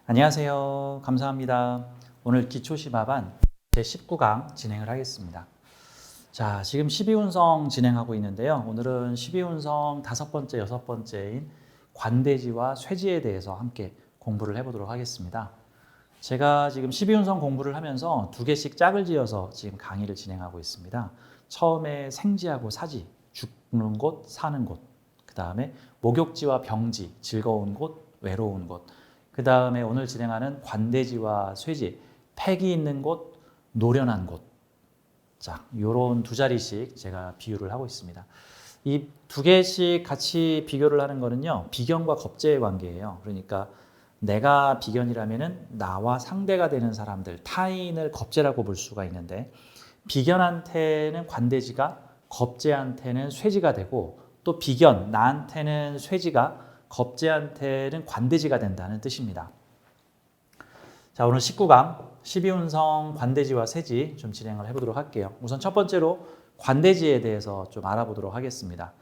안녕하세요. 감사합니다. 오늘 기초시바반 제19강 진행을 하겠습니다. 자, 지금 12운성 진행하고 있는데요. 오늘은 12운성 5번째, 6번째인 관대지와 쇠지에 대해서 함께 공부를 해보도록 하겠습니다. 제가 지금 12운성 공부를 하면서 2개씩 짝을 지어서 지금 강의를 진행하고 있습니다. 처음에 생지하고 사지, 죽는 곳, 사는 곳. 그 다음에 목욕지와 병지, 즐거운 곳, 외로운 곳. 그 다음에 오늘 진행하는 관대지와 쇠지, 팩이 있는 곳, 노련한 곳. 자, 요런 2자리씩 제가 비유를 하고 있습니다. 이 2개씩 같이 비교를 하는 거는요, 비견과 겁제의 관계예요. 그러니까 내가 비견이라면은 나와 상대가 되는 사람들, 타인을 겁제라고 볼 수가 있는데, 비견한테는 관대지가, 겁제한테는 쇠지가 되고, 또 비견, 나한테는 쇠지가, 겁제한테는 관대지가 된다는 뜻입니다. 자, 오늘 19강 12운성 관대지와 쇠지 좀 진행을 해보도록 할게요. 우선 첫 번째로 관대지에 대해서 좀 알아보도록 하겠습니다.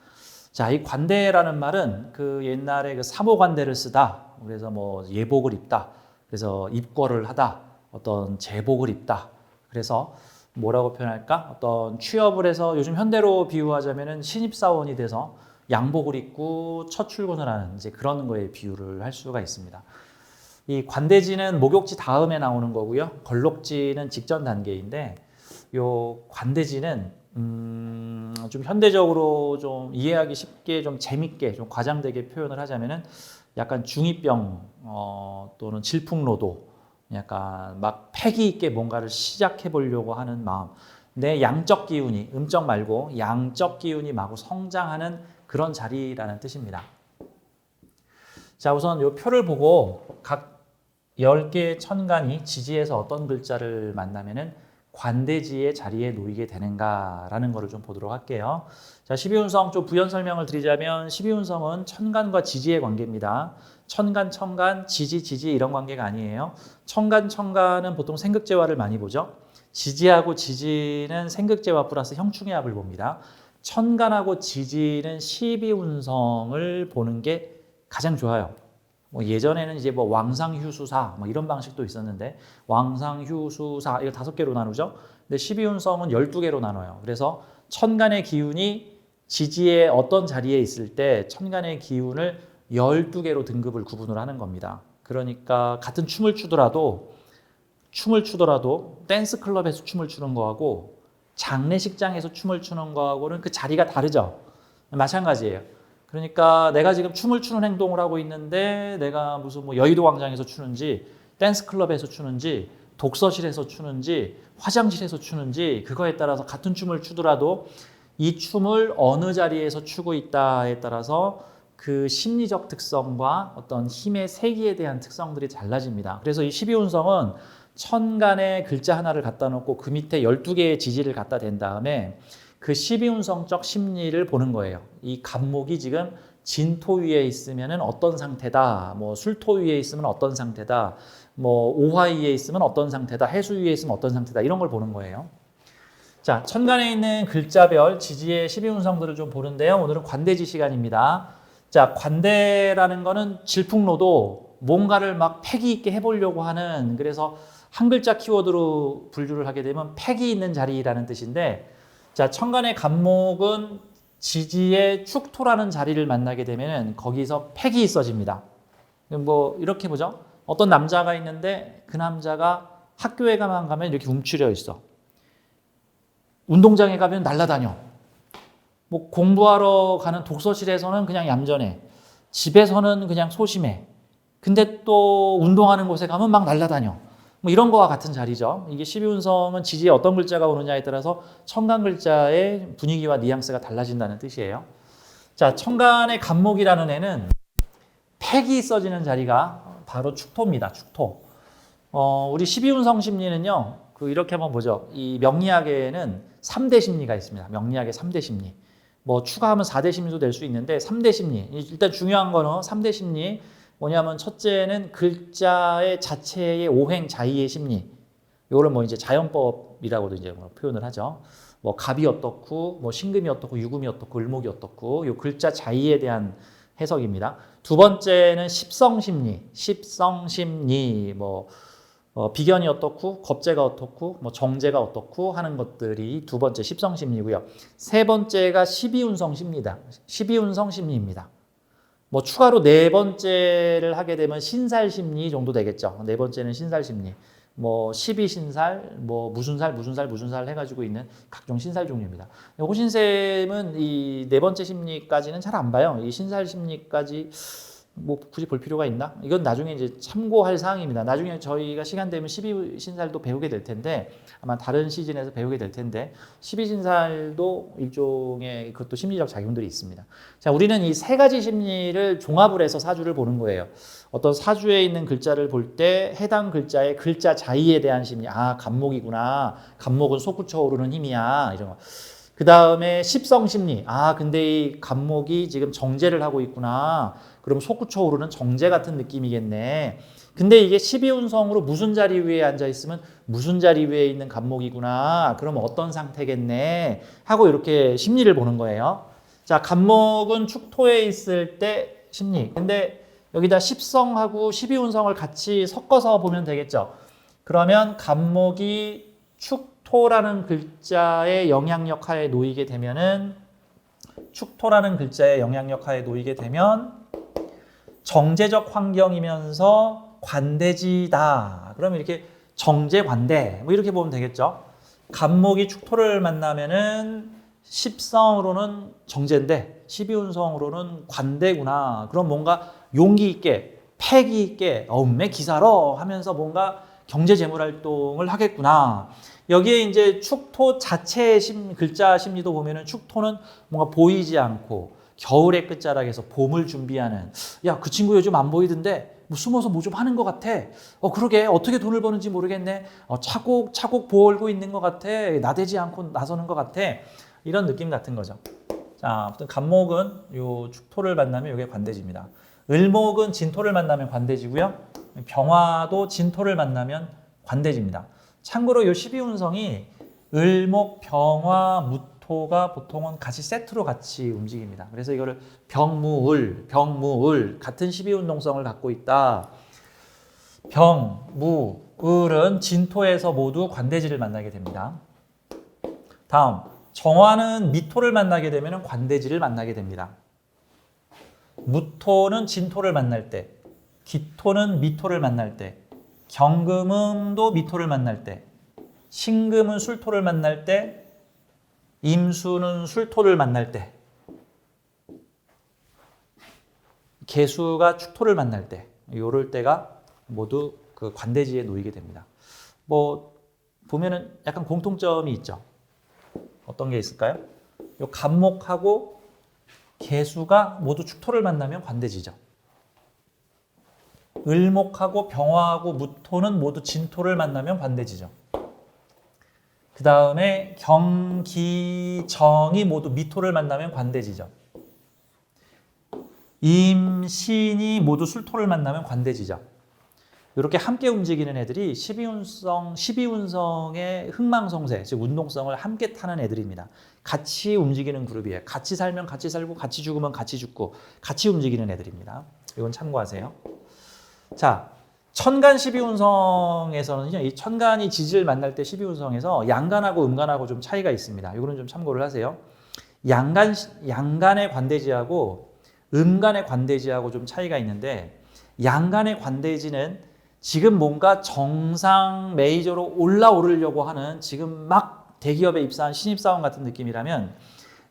자, 이 관대라는 말은 그 옛날에 그 사모관대를 쓰다. 그래서 뭐 예복을 입다. 그래서 입궐을 하다. 어떤 제복을 입다. 그래서 뭐라고 표현할까? 어떤 취업을 해서 요즘 현대로 비유하자면은 신입사원이 돼서 양복을 입고 첫 출근을 하는 이제 그런 거에 비유를 할 수가 있습니다. 이 관대지는 목욕지 다음에 나오는 거고요. 걸록지는 직전 단계인데 요 관대지는 좀 현대적으로 좀 이해하기 쉽게 좀 재밌게 좀 과장되게 표현을 하자면은 약간 중2병 또는 질풍노도 약간 막 패기 있게 뭔가를 시작해 보려고 하는 마음. 내 양적 기운이 음적 말고 양적 기운이 마구 성장하는 그런 자리라는 뜻입니다. 자, 우선 이 표를 보고 각 10개의 천간이 지지에서 어떤 글자를 만나면은 관대지의 자리에 놓이게 되는가라는 것을 좀 보도록 할게요. 자, 12운성 좀 부연 설명을 드리자면 12운성은 천간과 지지의 관계입니다. 천간, 천간, 지지, 지지 이런 관계가 아니에요. 천간, 천간은 보통 생극제화를 많이 보죠. 지지하고 지지는 생극제화 플러스 형충의 합을 봅니다. 천간하고 지지는 12운성을 보는 게 가장 좋아요. 뭐 예전에는 이제 뭐 왕상휴수사 뭐 이런 방식도 있었는데 왕상휴수사 이거 5개로 나누죠. 근데 12운성은 12개로 나눠요. 그래서 천간의 기운이 지지의 어떤 자리에 있을 때 천간의 기운을 12개로 등급을 구분을 하는 겁니다. 그러니까 같은 춤을 추더라도 댄스 클럽에서 춤을 추는 거하고 장례식장에서 춤을 추는 거하고는 그 자리가 다르죠. 마찬가지예요. 그러니까 내가 지금 춤을 추는 행동을 하고 있는데 내가 무슨 뭐 여의도 광장에서 추는지 댄스 클럽에서 추는지 독서실에서 추는지 화장실에서 추는지 그거에 따라서 같은 춤을 추더라도 이 춤을 어느 자리에서 추고 있다에 따라서 그 심리적 특성과 어떤 힘의 세기에 대한 특성들이 달라집니다. 그래서 이 12운성은 천간에 글자 하나를 갖다 놓고 그 밑에 12개의 지지를 갖다 댄 다음에 그 12운성적 심리를 보는 거예요. 이 간목이 지금 진토 위에 있으면 어떤 상태다. 뭐 술토 위에 있으면 어떤 상태다. 뭐 오화 위에 있으면 어떤 상태다. 해수 위에 있으면 어떤 상태다. 이런 걸 보는 거예요. 자, 천간에 있는 글자별 지지의 12운성들을 좀 보는데요. 오늘은 관대지 시간입니다. 자, 관대라는 거는 질풍노도 뭔가를 막 패기 있게 해보려고 하는 그래서 한 글자 키워드로 분류를 하게 되면 팩이 있는 자리라는 뜻인데 자, 천간의 간목은 지지의 축토라는 자리를 만나게 되면 거기서 팩이 있어집니다. 뭐 이렇게 보죠. 어떤 남자가 있는데 그 남자가 학교에 가면 이렇게 움츠려 있어. 운동장에 가면 날아다녀. 뭐 공부하러 가는 독서실에서는 그냥 얌전해. 집에서는 그냥 소심해. 근데 또 운동하는 곳에 가면 막 날아다녀. 뭐 이런 거와 같은 자리죠. 이게 12운성은 지지에 어떤 글자가 오느냐에 따라서 천간 글자의 분위기와 뉘앙스가 달라진다는 뜻이에요. 자, 천간의 간목이라는 애는 팩이 써지는 자리가 바로 축토입니다. 축토. 우리 12운성 심리는요. 이렇게 한번 보죠. 이 명리학에는 3대 심리가 있습니다. 명리학의 3대 심리. 뭐 추가하면 4대 심리도 될 수 있는데 3대 심리. 일단 중요한 거는 3대 심리. 뭐냐면 첫째는 글자의 자체의 오행 자의의 심리. 이거를 뭐 이제 자연법이라고도 이제 표현을 하죠. 뭐 갑이 어떻고 뭐 신금이 어떻고 유금이 어떻고 을목이 어떻고 요 글자 자의에 대한 해석입니다. 두 번째는 십성심리 뭐 비견이 어떻고 겁재가 어떻고 뭐 정제가 어떻고 하는 것들이 두 번째 십성심리고요. 세 번째가 십이운성심리다. 십이운성심리입니다. 뭐 추가로 네 번째를 하게 되면 신살심리 정도 되겠죠. 네 번째는 신살심리. 뭐 12신살, 뭐 무슨 살 해가지고 있는 각종 신살 종류입니다. 호신쌤은 이 네 번째 심리까지는 잘 안 봐요. 이 신살 심리까지 뭐 굳이 볼 필요가 있나? 이건 나중에 이제 참고할 사항입니다. 나중에 저희가 시간 되면 12신살도 배우게 될 텐데 아마 다른 시즌에서 배우게 될 텐데 12신살도 일종의 그것도 심리적 작용들이 있습니다. 자, 우리는 이 세 가지 심리를 종합을 해서 사주를 보는 거예요. 어떤 사주에 있는 글자를 볼 때 해당 글자의 글자 자의에 대한 심리. 아, 갑목이구나. 갑목은 솟구쳐 오르는 힘이야. 이런 거. 그 다음에 십성심리. 아, 근데 이 갑목이 지금 정제를 하고 있구나. 그럼 솟구쳐 오르는 정제 같은 느낌이겠네. 근데 이게 십이운성으로 무슨 자리 위에 앉아 있으면 무슨 자리 위에 있는 갑목이구나. 그럼 어떤 상태겠네. 하고 이렇게 심리를 보는 거예요. 자, 갑목은 축토에 있을 때 심리. 근데 여기다 십성하고 십이운성을 같이 섞어서 보면 되겠죠. 그러면 갑목이 축토라는 글자의 영향력 하에 놓이게 되면은 축토라는 글자의 영향력 하에 놓이게 되면 정제적 환경이면서 관대지다. 그러면 이렇게 정제관대 뭐 이렇게 보면 되겠죠. 갑목이 축토를 만나면은 십성으로는 정제인데 십이운성으로는 관대구나. 그럼 뭔가 용기 있게 패기 있게 엄매 기사로 하면서 뭔가 경제 재물 활동을 하겠구나. 여기에 이제 축토 자체의 글자 심리도 보면은 축토는 뭔가 보이지 않고 겨울의 끝자락에서 봄을 준비하는 야, 그 친구 요즘 안 보이던데 뭐 숨어서 뭐 좀 하는 것 같아. 그러게 어떻게 돈을 버는지 모르겠네. 차곡차곡 벌고 있는 것 같아. 나대지 않고 나서는 것 같아. 이런 느낌 같은 거죠. 자, 아무튼 갑목은 요 축토를 만나면 이게 관대지입니다. 을목은 진토를 만나면 관대지고요. 병화도 진토를 만나면 관대지입니다. 참고로 요 십이운성이 을목, 병화, 무토가 보통은 같이 세트로 같이 움직입니다. 그래서 이거를 병무을 같은 십이운동성을 갖고 있다. 병무을은 진토에서 모두 관대지를 만나게 됩니다. 다음 정화는 미토를 만나게 되면 관대지를 만나게 됩니다. 무토는 진토를 만날 때, 기토는 미토를 만날 때, 경금도 미토를 만날 때, 신금은 술토를 만날 때, 임수는 술토를 만날 때, 계수가 축토를 만날 때, 요럴 때가 모두 그 관대지에 놓이게 됩니다. 뭐 보면은 약간 공통점이 있죠. 어떤 게 있을까요? 요 갑목하고 계수가 모두 축토를 만나면 관대지죠. 을목하고 병화하고 무토는 모두 진토를 만나면 관대지죠. 그 다음에 경기정이 모두 미토를 만나면 관대지죠. 임신이 모두 술토를 만나면 관대지죠. 이렇게 함께 움직이는 애들이 십이운성의 흥망성쇠, 즉 운동성을 함께 타는 애들입니다. 같이 움직이는 그룹이에요. 같이 살면 같이 살고 같이 죽으면 같이 죽고 같이 움직이는 애들입니다. 이건 참고하세요. 자, 천간 십이운성에서는요, 이 천간이 지지를 만날 때 십이운성에서 양간하고 음간하고 좀 차이가 있습니다. 이거는 좀 참고를 하세요. 양간의 관대지하고 음간의 관대지하고 좀 차이가 있는데, 양간의 관대지는 지금 뭔가 정상 메이저로 올라오르려고 하는 지금 막 대기업에 입사한 신입사원 같은 느낌이라면,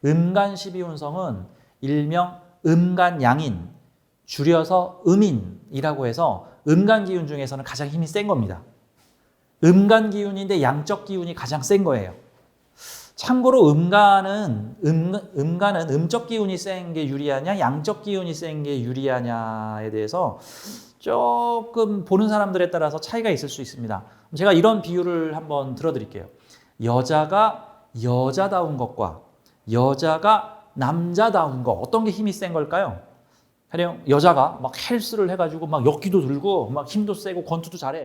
음간 십이운성은 일명 음간양인, 줄여서 음인이라고 해서 음간 기운 중에서는 가장 힘이 센 겁니다. 음간 기운인데 양적 기운이 가장 센 거예요. 참고로 음간은 음적 기운이 센 게 유리하냐, 양적 기운이 센 게 유리하냐에 대해서 조금 보는 사람들에 따라서 차이가 있을 수 있습니다. 제가 이런 비유를 한번 들어드릴게요. 여자가 여자다운 것과 여자가 남자다운 것, 어떤 게 힘이 센 걸까요? 여자가 막 헬스를 해가지고 막 역기도 들고 막 힘도 세고 권투도 잘해.